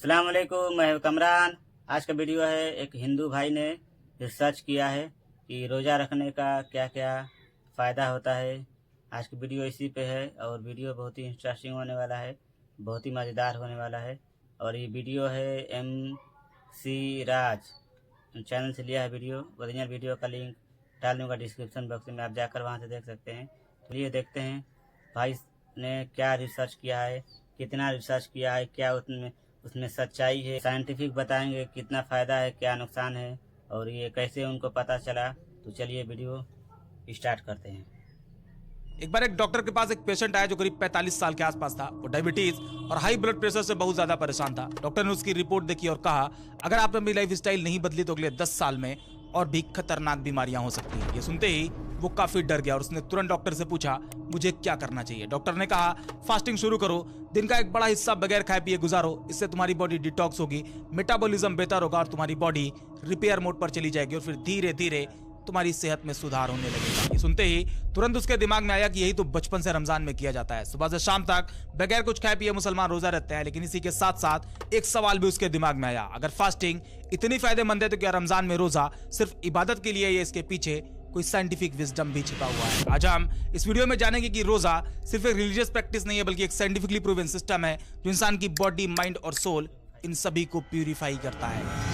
अस्सलाम वालेकुम, मैं हूं कमरान। आज का वीडियो है, एक हिंदू भाई ने रिसर्च किया है कि रोज़ा रखने का क्या क्या फ़ायदा होता है। आज की वीडियो इसी पे है और वीडियो बहुत ही इंटरेस्टिंग होने वाला है, बहुत ही मज़ेदार होने वाला है। और ये वीडियो है MC राज चैनल से लिया है वीडियो। ओरिजिनल वीडियो का लिंक डाल दूँगा डिस्क्रिप्शन बॉक्स में, आप जाकर वहाँ से देख सकते हैं। तो ये देखते हैं भाई ने क्या रिसर्च किया है, कितना रिसर्च किया है, क्या उसमें सच्चाई है, साइंटिफिक बताएंगे कितना फ़ायदा है, क्या नुकसान है और ये कैसे उनको पता चला। तो चलिए वीडियो स्टार्ट करते हैं। एक बार एक डॉक्टर के पास एक पेशेंट आया जो करीब 45 साल के आसपास था। वो डायबिटीज और हाई ब्लड प्रेशर से बहुत ज्यादा परेशान था। डॉक्टर ने उसकी रिपोर्ट देखी और कहा, अगर आपने अपनी लाइफ स्टाइल नहीं बदली तो अगले 10 साल में और भी खतरनाक बीमारियां हो सकती हैं। ये सुनते ही वो काफी डर गया और उसने तुरंत डॉक्टर से पूछा, मुझे क्या करना चाहिए। डॉक्टर ने कहा, फास्टिंग शुरू करो, दिन का एक बड़ा हिस्सा बगैर खाए पिए गुजारो, इससे तुम्हारी बॉडी डिटॉक्स होगी, मेटाबॉलिज्म बेहतर होगा और तुम्हारी बॉडी रिपेयर मोड पर चली जाएगी और फिर धीरे धीरे तुम्हारी सेहत में सुधार होने लगेगा। ये सुनते ही तुरंत उसके दिमाग में आया कि यही तो बचपन से रमजान में किया जाता है। सुबह से शाम तक बगैर कुछ खाए पिए मुसलमान रोजा रहते हैं। लेकिन इसी के साथ साथ एक सवाल भी उसके दिमाग में आया, अगर फास्टिंग इतनी फायदेमंद है तो क्या रमजान में रोजा सिर्फ इबादत के लिए, या इसके पीछे कोई साइंटिफिक विजडम भी छिपा हुआ है। आज हम इस वीडियो में जानेंगे कि रोजा सिर्फ एक रिलीजियस प्रैक्टिस नहीं है, बल्कि एक साइंटिफिकली प्रूवन सिस्टम है जो इंसान की बॉडी, माइंड और सोल इन सभी को प्यूरिफाई करता है।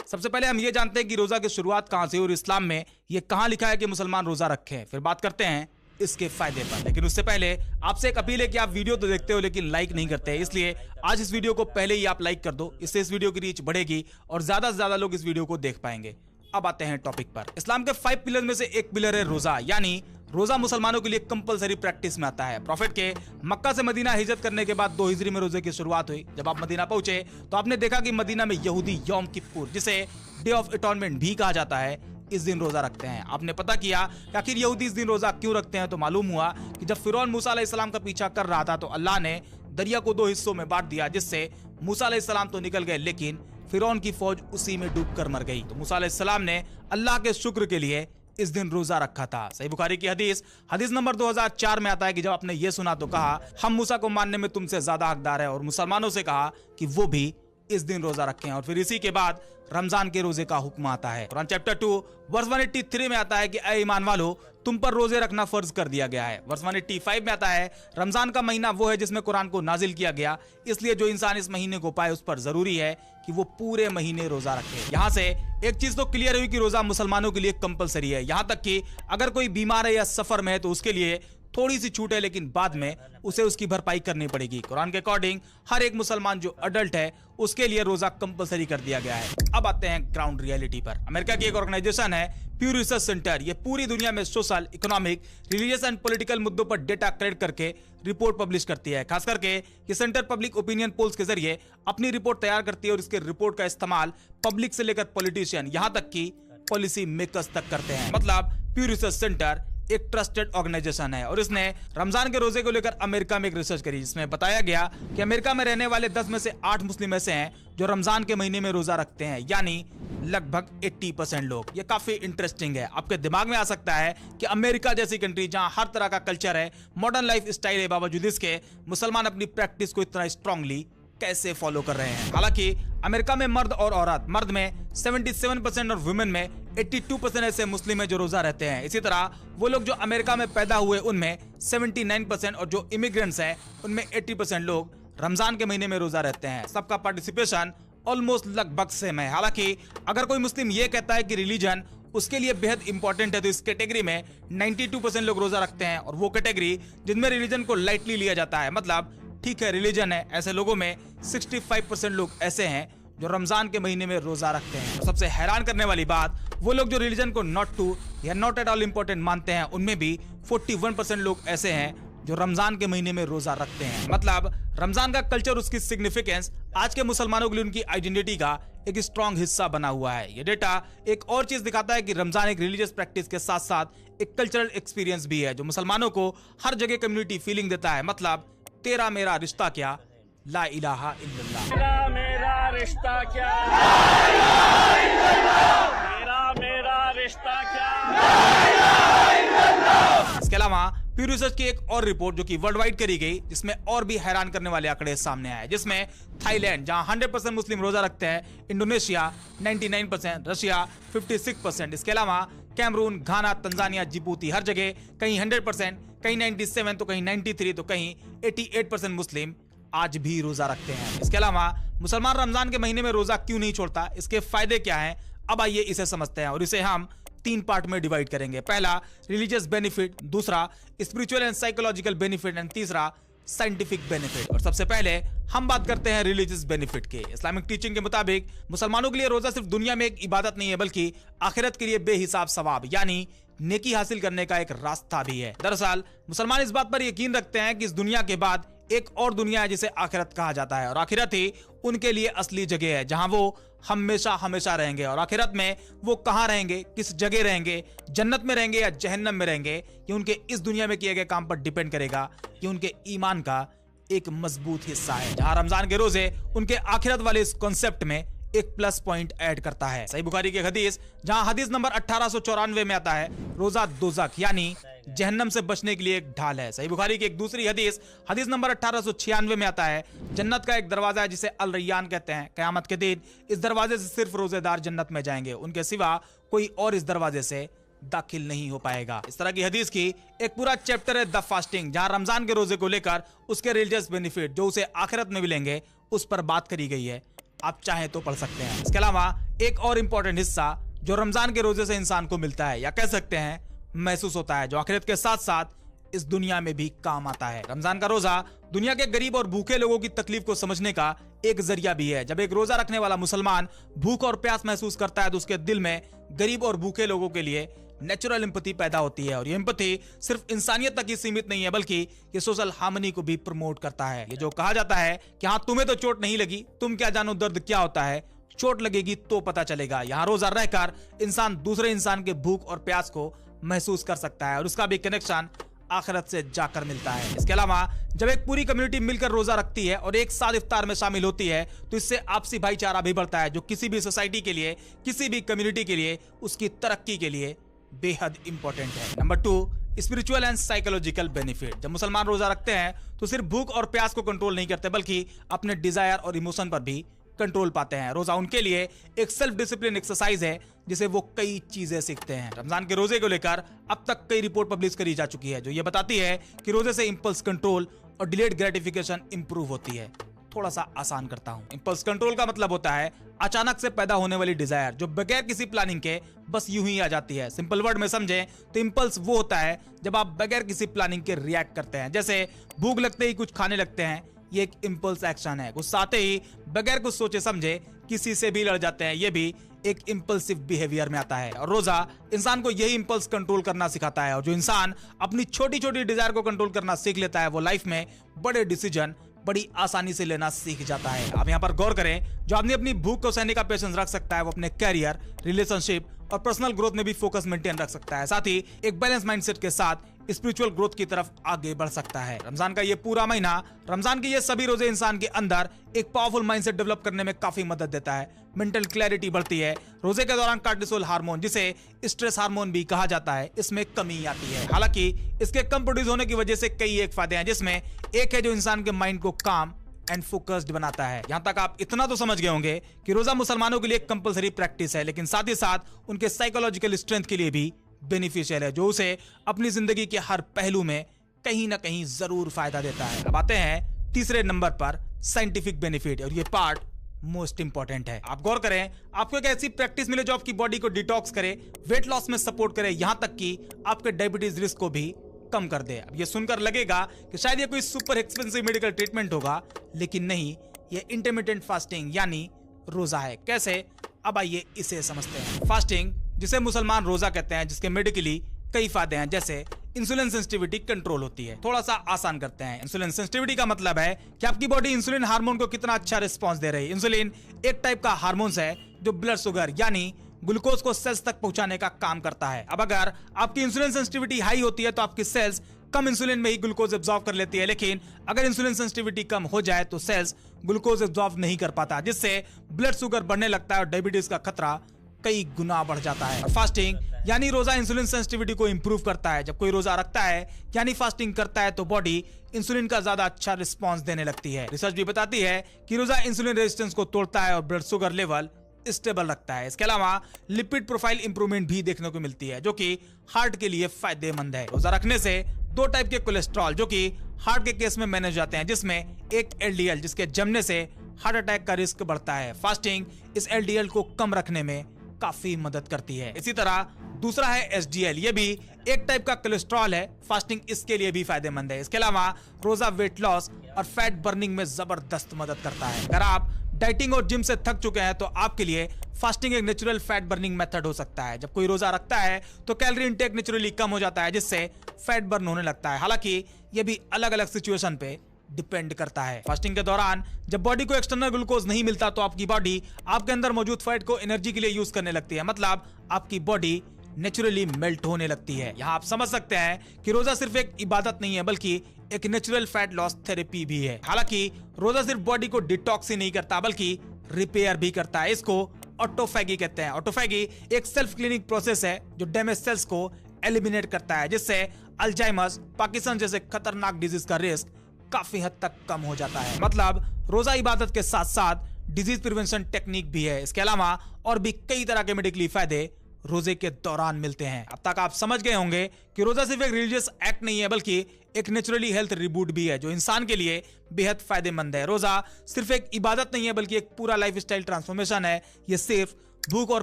सबसे पहले हम ये जानते हैं कि रोजा की शुरुआत कहां से, और इस्लाम में ये कहां लिखा है कि मुसलमान रोजा रखें। फिर बात करते हैं इसके फायदे पर। लेकिन उससे पहले आपसे एक अपील है कि आप वीडियो तो देखते हो लेकिन लाइक नहीं करते, इसलिए आज इस वीडियो को पहले ही आप लाइक कर दो। इससे इस वीडियो की रीच बढ़ेगी और ज्यादा से ज्यादा लोग इस वीडियो को देख पाएंगे। अब आते हैं टॉपिक पर। इस्लाम के 5 पिलर में से एक पिलर है रोजा, यानी रोजा मुसलमानों के लिए कंपलसरी प्रैक्टिस में आता है। प्रॉफिट के मक्का से मदीना हिजरत करने के बाद 2 हिजरी में रोजे की शुरुआत हुई। जब आप मदीना पहुंचे तो आपने देखा कि मदीना में यहूदी यौम किप्पुर, जिसे डे ऑफ अटॉनमेंट भी कहा जाता है, इस दिन रोजा रखते हैं। आपने पता किया कि आखिर यहूदी इस दिन रोजा क्यों रखते हैं, तो मालूम हुआ कि जब फिरौन मूसा अलैहिस्सलाम का पीछा कर रहा था तो अल्लाह ने दरिया को 2 हिस्सों में बांट दिया, जिससे मूसा अलैहिस्सलाम तो निकल गए लेकिन फिरौन की फौज उसी में डूबकर मर गई। तो मूसा अलैहिस्सलाम ने अल्लाह के शुक्र के लिए इस दिन रोजा रखा था। सही बुखारी की हदीस नंबर 2004 में आता है कि जब आपने ये सुना तो कहा, हम मूसा को मानने में तुमसे ज्यादा हकदार है, और मुसलमानों से कहा कि वो भी इस दिन रोजा रखें। और फिर इसी के बाद रमजान के रोजे का हुक्म आता है। कुरान चैप्टर 2 वर्स 183 में आता है कि ऐ ईमान वालो, तुम पर रोजे रखना फर्ज कर दिया गया है। वर्स 185 में आता है, रमजान का महीना वो है जिसमें कुरान को नाजिल किया गया, इसलिए जो इंसान इस महीने को पाए उस पर जरूरी है कि वो पूरे महीने रोजा रखे। यहाँ से एक चीज तो क्लियर हुई कि रोजा मुसलमानों के लिए कंपलसरी है। यहाँ तक कि अगर कोई बीमार है या सफर में है तो उसके लिए थोड़ी सी छूट है, लेकिन बाद में उसे उसकी भरपाई करनी पड़ेगी। कुरान के अकॉर्डिंग हर एक मुसलमान जो अडल्ट है उसके लिए रोजा कंपलसरी कर दिया गया है। अब आते हैं ग्राउंड रियलिटी पर। अमेरिका की एक ऑर्गेनाइजेशन है प्यू रिसर्च सेंटर। ये पूरी दुनिया में social, economic, religious and political मुद्दों पर डेटा कलेक्ट करके रिपोर्ट पब्लिश करती है। खास करके ये सेंटर पब्लिक ओपिनियन पोल्स के जरिए अपनी रिपोर्ट तैयार करती है और इसके रिपोर्ट का इस्तेमाल पब्लिक से लेकर पॉलिटिशियन, यहां तक कि पॉलिसी मेकर्स तक करते हैं। मतलब प्यू रिसर्च सेंटर एक ट्रस्टेड ऑर्गेनाइजेशन है और इसने रमजान के रोजे को लेकर अमेरिका में एक रिसर्च करी, जिसमें बताया गया कि अमेरिका में रहने वाले 10 में से 8 मुस्लिम ऐसे हैं जो रमजान के महीने में रोजा रखते हैं, यानी लगभग 80% लोग। ये काफी इंटरेस्टिंग है। आपके दिमाग में आ सकता है कि अमेरिका जैसी कंट्री जहां हर तरह का कल्चर है, मॉडर्न लाइफ स्टाइल है, बावजूद इसके मुसलमान अपनी प्रैक्टिस को इतना स्ट्रांगली कैसे फॉलो कर रहे हैं। हालांकि अमेरिका में मर्द और औरत, मर्द में 77% और वुमेन में 82% ऐसे मुस्लिम है जो रोजा रहते हैं। इसी तरह वो लोग जो अमेरिका में पैदा हुए उनमें 79% और जो इमिग्रेंट्स हैं उनमें 80% लोग रमजान के महीने में रोजा रहते हैं। सबका पार्टिसिपेशन ऑलमोस्ट लगभग सेम है। हालांकि अगर कोई मुस्लिम ये कहता है कि रिलीजन उसके लिए बेहद इंपॉर्टेंट है तो इस कैटेगरी में 92% लोग रोजा रखते हैं, और वो कैटेगरी जिनमें रिलीजन को लाइटली लिया जाता है, मतलब ठीक है रिलीजन है, ऐसे लोगों में 65% लोग ऐसे हैं जो रमजान के महीने में रोजा रखते हैं। और सबसे हैरान करने वाली बात, वो लोग जो रिलीजन को नॉट टू या नॉट एट ऑल इंपॉर्टेंट मानते हैं उनमें भी 41% लोग ऐसे हैं जो रमजान के महीने में रोजा रखते हैं। मतलब रमजान का कल्चर, उसकी सिग्निफिकेंस आज के मुसलमानों के लिए उनकी आइडेंटिटी का एक स्ट्रॉन्ग हिस्सा बना हुआ है। ये डेटा एक और चीज दिखाता है कि रमजान एक रिलीजियस प्रैक्टिस के साथ साथ एक कल्चरल एक्सपीरियंस भी है जो मुसलमानों को हर जगह कम्युनिटी फीलिंग देता है। मतलब तेरा मेरा रिश्ता क्या, ला इलाहा इल्लल्लाह। तेरा मेरा रिश्ता क्या, ला इलाहा इल्लल्लाह। तेरा मेरा रिश्ता क्या, ला इलाहा इल्लल्लाह। इसके अलावा प्यू रिसर्च की एक और रिपोर्ट जो कि वर्ल्ड वाइड करी गई, जिसमें और भी हैरान करने वाले आंकड़े सामने आए, जिसमें थाईलैंड जहां 100% मुस्लिम रोजा रखते हैं, इंडोनेशिया 99%, रशिया 56%, इसके अलावा कैमरून, घाना, तंजानिया, जिबूती, हर जगह कहीं 100%, कहीं 97, तो कहीं 93, तो कहीं 88% मुस्लिम आज भी रोजा रखते हैं। इसके अलावा मुसलमान रमजान के महीने में रोजा क्यों नहीं छोड़ता, इसके फायदे क्या हैं, अब आइए इसे समझते हैं और इसे हम 3 पार्ट में डिवाइड करेंगे। पहला रिलीजियस बेनिफिट, दूसरा spiritual and psychological benefit and तीसरा साइंटिफिक बेनिफिट। और सबसे पहले हम बात करते हैं रिलीजियस बेनिफिट के। इस्लामिक टीचिंग के मुताबिक मुसलमानों के लिए रोजा सिर्फ दुनिया में एक इबादत नहीं है, बल्कि आखिरत के लिए बेहिसाब सवाब यानी नेकी हासिल करने का एक रास्ता भी है। दरअसल मुसलमान इस बात पर यकीन रखते हैं कि इस दुनिया के बाद एक और दुनिया है जिसे आखिरत कहा जाता है, और आखिरत ही उनके लिए असली जगह है जहां वो हमेशा हमेशा रहेंगे। और आखिरत में वो कहां रहेंगे, किस जगह रहेंगे, जन्नत में रहेंगे या जहन्नम में रहेंगे, ये उनके इस दुनिया में किए गए काम पर डिपेंड करेगा। ये उनके ईमान का एक मजबूत हिस्सा है, जहां रमजान के रोजे उनके आखिरत वाले इस कॉन्सेप्ट में एक प्लस पॉइंट ऐड करता है। सही बुखारी की हदीस, जहां हदीस नंबर 1894 में आता है, रोजा दोज़ख यानी जहन्नम से बचने के लिए एक ढाल है। सही बुखारी की एक दूसरी हदीस, हदीस नंबर 1896 में आता है, जन्नत का एक दरवाजा है जिसे अल रैयान कहते हैं। कयामत के दिन इस दरवाजे से सिर्फ रोजेदार जन्नत में जाएंगे, उनके सिवा कोई और इस दरवाजे से दाखिल नहीं हो पाएगा। इस तरह की हदीस की एक पूरा चैप्टर है द फास्टिंग, जहां रमजान के रोजे को लेकर उसके रिलीजियस बेनिफिट जो उसे आखिरत में मिलेंगे उस पर बात करी गई है। आप चाहें तो पढ़ सकते हैं। इसके अलावा एक और इंपॉर्टेंट हिस्सा जो रमजान के रोजे से इंसान को मिलता है, या कह सकते हैं महसूस होता है, जो आखिरत के साथ साथ इस दुनिया में भी काम आता है। रमजान का रोजा दुनिया के गरीब और भूखे लोगों की तकलीफ को समझने का एक जरिया भी है। जब एक रोजा रखने वाला मुसलमान भूख और प्यास महसूस करता है तो उसके दिल में गरीब और भूखे लोगों के लिए नेचुरल एम्पैथी पैदा होती है, और ये एम्पैथी सिर्फ इंसानियत तक ही सीमित नहीं है, बल्कि ये सोशल हार्मनी को भी प्रमोट करता है। ये जो कहा जाता है कि हाँ तुम्हें तो चोट नहीं लगी, तुम क्या जानो दर्द क्या होता है, चोट लगेगी तो पता चलेगा। यहाँ रोजा रहकर इंसान दूसरे इंसान के भूख और प्यास को महसूस कर सकता है, और उसका भी कनेक्शन आखिरत से जाकर मिलता है। इसके अलावा जब एक पूरी कम्युनिटी मिलकर रोजा रखती है और एक साथ इफ्तार में शामिल होती है तो इससे आपसी भाईचारा भी बढ़ता है, जो किसी भी सोसाइटी के लिए, किसी भी कम्युनिटी के लिए, उसकी तरक्की के लिए बेहद इंपॉर्टेंट है। Number 2, spiritual and psychological benefit. जब मुसलमान रोजा रखते हैं तो सिर्फ भूख और प्यास को कंट्रोल नहीं करते, बल्कि अपने डिजायर और इमोशन पर भी कंट्रोल पाते हैं। रोजा उनके लिए एक सेल्फ डिसिप्लिन एक्सरसाइज है जिसे वो कई चीजें सीखते हैं। रमजान के रोजे को लेकर अब तक कई रिपोर्ट पब्लिश करी जा चुकी है जो ये बताती है कि रोजे से इंपल्स कंट्रोल और डिलेड ग्रेटिफिकेशन इंप्रूव होती है। थोड़ा सा आसान करता हूं। इंपल्स कंट्रोल का मतलब होता है अचानक से पैदा होने वाली डिजायर जो बगैर किसी प्लानिंग के बस यूं ही आ जाती है। सिंपल वर्ड में समझें तो इंपल्स वो होता है जब आप बगैर किसी प्लानिंग के रिएक्ट करते हैं, जैसे भूख लगते ही कुछ खाने लगते हैं, ये एक इंपल्स एक्शन है। गुस्सा आते ही बगैर कुछ सोचे समझे किसी से भी लड़ जाते हैं, ये भी एक इंपल्सिव बिहेवियर में आता है। और रोजा इंसान को यही इंपल्स कंट्रोल करना सिखाता है, और जो इंसान अपनी छोटी छोटी डिजायर को कंट्रोल करना सीख लेता है वो लाइफ में बड़े डिसीजन बड़ी आसानी से लेना सीख जाता है। आप यहाँ पर गौर करें, जो आदमी अपनी भूख को सहने का पेशेंस रख सकता है वो अपने कैरियर, रिलेशनशिप और पर्सनल ग्रोथ में भी फोकस मेंटेन रख सकता है, साथ ही एक बैलेंस माइंडसेट के साथ स्पिरिचुअल ग्रोथ की तरफ आगे बढ़ सकता है। रमजान का ये पूरा महीना, रमजान के ये सभी रोजे इंसान के अंदर एक पावरफुल माइंडसेट डेवलप करने में काफी मदद देता है। मेंटल क्लैरिटी बढ़ती है। रोजे के दौरान कार्टिसोल हार्मोन, जिसे स्ट्रेस हार्मोन भी कहा जाता है, इसमें कमी आती है। हालांकि इसके कम प्रोड्यूस होने की वजह से कई एक फायदे हैं, जिसमें एक है जो इंसान के माइंड को काम एंड फोकस्ड बनाता है। यहां तक आप इतना तो समझ गए होंगे कि रोजा मुसलमानों के लिए एक कंपलसरी प्रैक्टिस है, लेकिन साथ ही साथ उनके साइकोलॉजिकल स्ट्रेंथ के लिए भी बेनिफिशियल है, जो उसे अपनी जिंदगी के हर पहलू में कहीं ना कहीं जरूर फायदा देता है। अब आते हैं तीसरे नंबर पर, साइंटिफिक बेनिफिट, और ये पार्ट मोस्ट इंपॉर्टेंट है। आप गौर करें, आपको एक ऐसी प्रैक्टिस मिले जो आपकी बॉडी को डिटॉक्स करे, वेट लॉस में सपोर्ट करे, यहां तक कि आपके डायबिटीज रिस्क को भी कम कर दे। अब ये सुनकर लगेगा कि शायद ये कोई सुपर एक्सपेंसिव मेडिकल ट्रीटमेंट होगा, लेकिन नहीं, ये इंटरमिटेंट फास्टिंग यानी रोजा है। कैसे? अब आइए इसे समझते हैं। फास्टिंग, जिसे मुसलमान रोजा कहते हैं, जिसके मेडिकली कई फायदे हैं, जैसे इंसुलिन सेंसिटिविटी कंट्रोल होती है। थोड़ा सा आसान करते हैं। इंसुलिन सेंसिटिविटी का मतलब है कि आपकी बॉडी इंसुलिन हार्मोन को कितना अच्छा रिस्पांस दे रही है। इंसुलिन एक टाइप का हार्मोन है जो ब्लड शुगर यानी ग्लूकोज को सेल्स तक पहुंचाने का काम करता है। अब अगर आपकी इंसुलिन सेंसिटिविटी हाई होती है तो आपकी सेल्स कम इंसुलिन में ही ग्लूकोज एब्जॉर्ब कर लेती है, लेकिन अगर इंसुलिन सेंसिटिविटी कम हो जाए तो सेल्स ग्लूकोज एब्जॉर्ब नहीं कर पाता, जिससे ब्लड शुगर बढ़ने लगता है और डायबिटीज का खतरा कई गुना बढ़ जाता है। और फास्टिंग यानी रोजा इंसुलिन सेंसिटिविटी को इंप्रूव करता है। जब कोई रोजा रखता है यानी फास्टिंग करता है तो बॉडी इंसुलिन का ज्यादा अच्छा रिस्पांस देने लगती है। रिसर्च भी बताती है कि रोजा इंसुलिन रेजिस्टेंस को तोड़ता है और ब्लड शुगर लेवल स्टेबल रखता है। इसके अलावा लिपिड प्रोफाइल इंप्रूवमेंट भी देखने को मिलती है जो कि हार्ट के लिए फायदेमंद है। रोजा रखने से 2 टाइप के कोलेस्ट्रॉल जो कि हार्ट के केस में मैनेज जाते हैं, जिसमें एक एलडीएल जिसके जमने से हार्ट अटैक का रिस्क बढ़ता है। फास्टिंग इस एलडीएल को कम रखने में काफी मदद करती है। इसी तरह दूसरा है एचडीएल, ये भी एक टाइप का कोलेस्ट्रॉल है। फास्टिंग इसके लिए भी फायदेमंद है। इसके अलावा रोजा वेट लॉस और फैट बर्निंग में जबरदस्त मदद करता है। अगर आप डाइटिंग और जिम से थक चुके हैं तो आपके लिए फास्टिंग एक नेचुरल फैट बर्निंग मेथड हो सकता है। जब कोई रोजा रखता है तो कैलोरी इंटेक नेचुरली कम हो जाता है, जिससे फैट बर्न होने लगता है। हालांकि ये भी अलग अलग सिचुएशन पे डिपेंड करता है। फास्टिंग के दौरान जब बॉडी को एक्सटर्नल ग्लूकोज नहीं मिलता तो आपकी बॉडी आपके अंदर मौजूद फैट को एनर्जी के लिए यूज करने लगती है, मतलब आपकी बॉडी नेचुरली मेल्ट होने लगती है। यहाँ आप समझ सकते हैं कि रोजा सिर्फ एक इबादत नहीं है बल्कि एक नेचुरल फैट लॉस थेरेपी भी है। हालांकि रोजा सिर्फ बॉडी को डिटॉक्स ही नहीं करता बल्कि रिपेयर भी करता है। इसको ऑटोफैगी कहते हैं। ऑटोफैगी एक सेल्फ क्लीनिंग प्रोसेस है जो डैमेज सेल्स को एलिमिनेट करता है, जिससे अल्जाइमर्स, पार्किंसन जैसे खतरनाक डिजीज का रिस्क काफी हद तक कम हो जाता है। मतलब रोजा इबादत के साथ साथ डिजीज प्रिवेंशन टेक्निक भी है। इसके अलावा और भी कई तरह के मेडिकली फायदे रोजे के दौरान मिलते हैं। अब तक आप समझ गए होंगे कि रोजा सिर्फ एक रिलीजियस एक्ट नहीं है बल्कि एक नेचुरली हेल्थ रिबूट भी है जो इंसान के लिए बेहद फायदेमंद है। रोजा सिर्फ एक इबादत नहीं है बल्कि एक पूरा लाइफस्टाइल ट्रांसफॉर्मेशन है। ये सिर्फ भूख और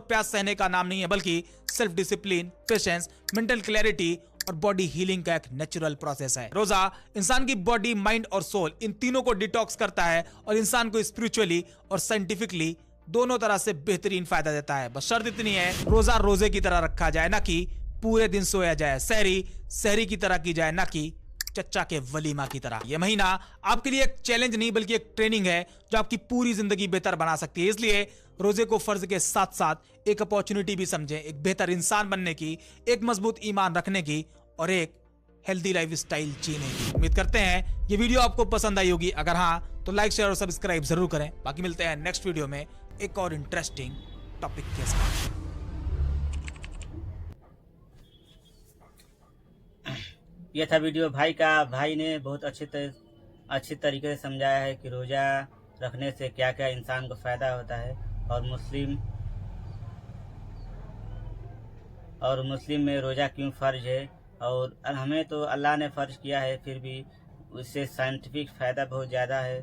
प्यास सहने का नाम नहीं है बल्कि self discipline, patience, mental clarity और बॉडी हीलिंग का एक नेचुरल प्रोसेस है। रोजा इंसान की बॉडी, माइंड और सोल इन तीनों को डिटॉक्स करता है और इंसान को स्पिरिचुअली और साइंटिफिकली दोनों तरह से बेहतरीन फायदा देता है। बस शर्त इतनी है, रोजा रोजे की तरह रखा जाए, ना कि पूरे दिन सोया जाए। सहरी सहरी की तरह की जाए, ना कि चच्चा के वलीमा की तरह। यह महीना आपके लिए एक चैलेंज नहीं बल्कि एक ट्रेनिंग है जो आपकी पूरी जिंदगी बेहतर बना सकती है। इसलिए रोजे को फर्ज के साथ साथ एक अपॉर्चुनिटी भी समझें, एक बेहतर इंसान बनने की, एक मजबूत ईमान रखने की और एक हेल्दी लाइफस्टाइल जीने की। उम्मीद करते हैं ये वीडियो आपको पसंद आई होगी। अगर हाँ तो लाइक, शेयर और सब्सक्राइब जरूर करें। बाकी मिलते हैं नेक्स्ट वीडियो में एक और इंटरेस्टिंग टॉपिक के साथ। यह था वीडियो भाई का। भाई ने बहुत अच्छी तरीके से समझाया है कि रोज़ा रखने से क्या क्या इंसान को फ़ायदा होता है और मुस्लिम में रोज़ा क्यों फ़र्ज है। और हमें तो अल्लाह ने फ़र्ज किया है, फिर भी उससे साइंटिफिक फ़ायदा बहुत ज़्यादा है।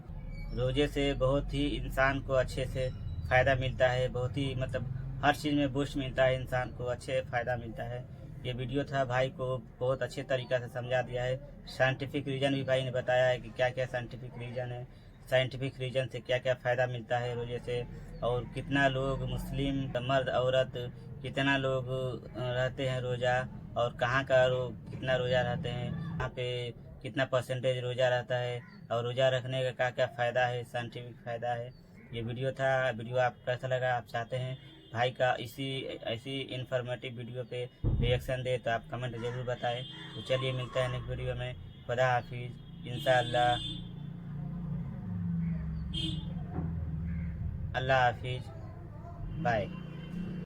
रोज़े से बहुत ही इंसान को अच्छे से फ़ायदा मिलता है, बहुत ही मतलब हर चीज़ में बूस्ट मिलता है, इंसान को अच्छे फ़ायदा मिलता है। ये वीडियो था, भाई को बहुत अच्छे तरीक़ा से समझा दिया है। साइंटिफिक रीज़न भी भाई ने बताया है कि क्या क्या साइंटिफिक रीज़न है, साइंटिफिक रीज़न से क्या क्या फ़ायदा मिलता है रोज़े से, और कितना लोग मुस्लिम मर्द औरत कितना लोग रहते हैं रोज़ा, और कहाँ का कितना रोज़ा रहते हैं, यहाँ पे कितना परसेंटेज रोज़ा रहता है, और रोज़ा रखने का क्या क्या फ़ायदा है, साइंटिफिक फ़ायदा है। ये वीडियो था। वीडियो आपको कैसा लगा, आप चाहते हैं भाई का ऐसी इन्फॉर्मेटिव वीडियो पे रिएक्शन दे तो आप कमेंट ज़रूर बताएं। तो चलिए मिलते हैं नेक्स्ट वीडियो में। खुदा हाफिज़, इंशाअल्लाह। अल्लाह हाफिज़, बाय।